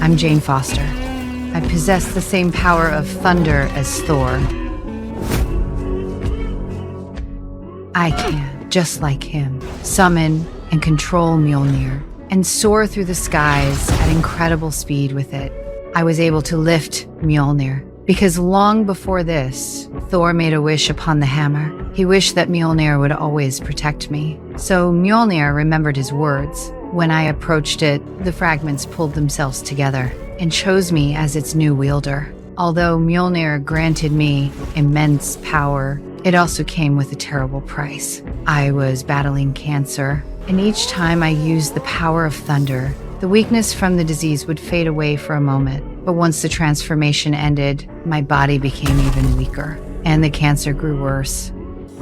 I'm Jane Foster. I possess the same power of thunder as Thor. I can, just like him, summon and control Mjolnir and soar through the skies at incredible speed with it. I was able to lift Mjolnir because long before this, Thor made a wish upon the hammer. He wished that Mjolnir would always protect me. So Mjolnir remembered his words. When I approached it, the fragments pulled themselves together and chose me as its new wielder. Although Mjolnir granted me immense power, it also came with a terrible price. I was battling cancer, and each time I used the power of thunder, the weakness from the disease would fade away for a moment. But once the transformation ended, my body became even weaker, and the cancer grew worse.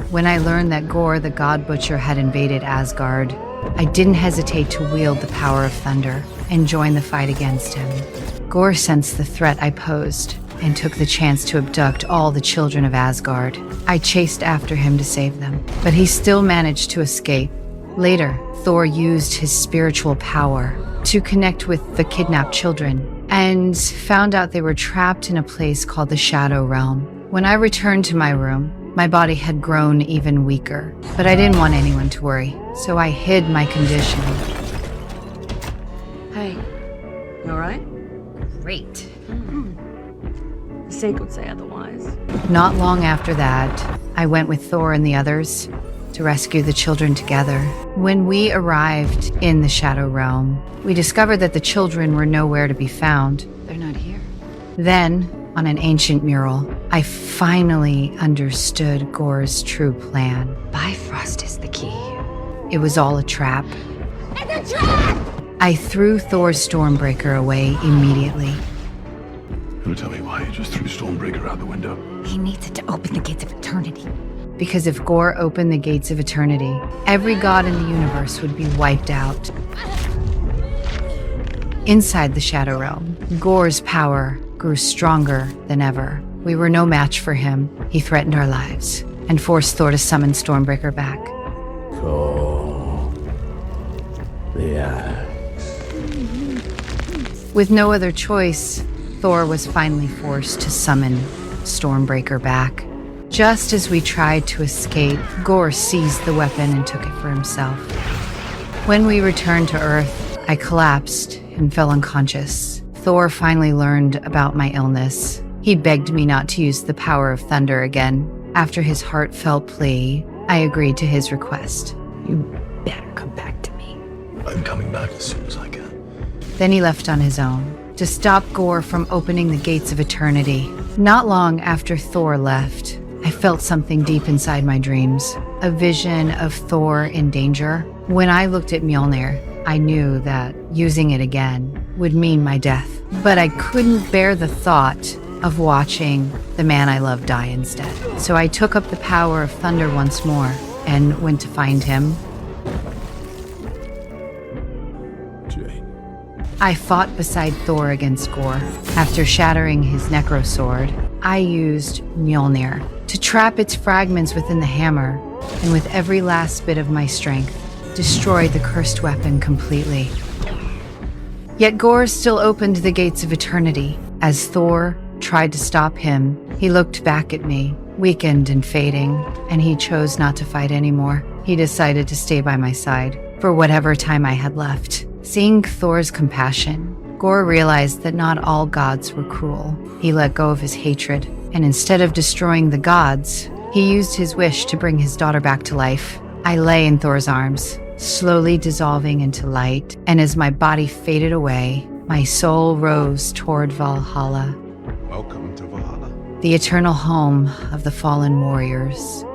When I learned that Gorr, the God Butcher, had invaded Asgard, I didn't hesitate to wield the power of thunder and join the fight against him. Gorr sensed the threat I posed and took the chance to abduct all the children of Asgard. I chased after him to save them, but he still managed to escape. Later, Thor used his spiritual power to connect with the kidnapped children and found out they were trapped in a place called the Shadow Realm. When I returned to my room, my body had grown even weaker, but I didn't want anyone to worry, so I hid my condition. Hey, you alright? Great. The Snake would say otherwise. Not long after that, I went with Thor and the others to rescue the children together. When we arrived in the Shadow Realm, we discovered that the children were nowhere to be found. They're not here. Then, on an ancient mural, I finally understood Gorr's true plan. Bifrost is the key. It was all a trap. It's a trap! I threw Thor's Stormbreaker away immediately. You'll tell me why you just threw Stormbreaker out the window. He needs it to open the gates of eternity. Because if Gorr opened the gates of eternity, every god in the universe would be wiped out. Inside the Shadow Realm, Gorr's power grew stronger than ever. We were no match for him. He threatened our lives and forced Thor to summon Stormbreaker back. Call the axe. With no other choice, Thor was finally forced to summon Stormbreaker back. Just as we tried to escape, Gorr seized the weapon and took it for himself. When we returned to Earth, I collapsed and fell unconscious. Thor finally learned about my illness. He begged me not to use the power of thunder again. After his heartfelt plea, I agreed to his request. You better come back to me. I'm coming back as soon as I can. Then he left on his own to stop Gorr from opening the gates of eternity. Not long after Thor left, I felt something deep inside my dreams, a vision of Thor in danger. When I looked at Mjolnir, I knew that using it again would mean my death, but I couldn't bear the thought of watching the man I loved die instead. So I took up the power of thunder once more and went to find him. Jane. I fought beside Thor against Gorr. After shattering his necro sword, I used Mjolnir to trap its fragments within the hammer, and with every last bit of my strength, destroyed the cursed weapon completely. Yet Gorr still opened the gates of eternity. As Thor tried to stop him, he looked back at me, weakened and fading, and he chose not to fight anymore. He decided to stay by my side for whatever time I had left. Seeing Thor's compassion, Gorr realized that not all gods were cruel. He let go of his hatred, and instead of destroying the gods, he used his wish to bring his daughter back to life. I lay in Thor's arms, slowly dissolving into light, and as my body faded away, my soul rose toward Valhalla, Welcome to Valhalla. the eternal home of the fallen warriors.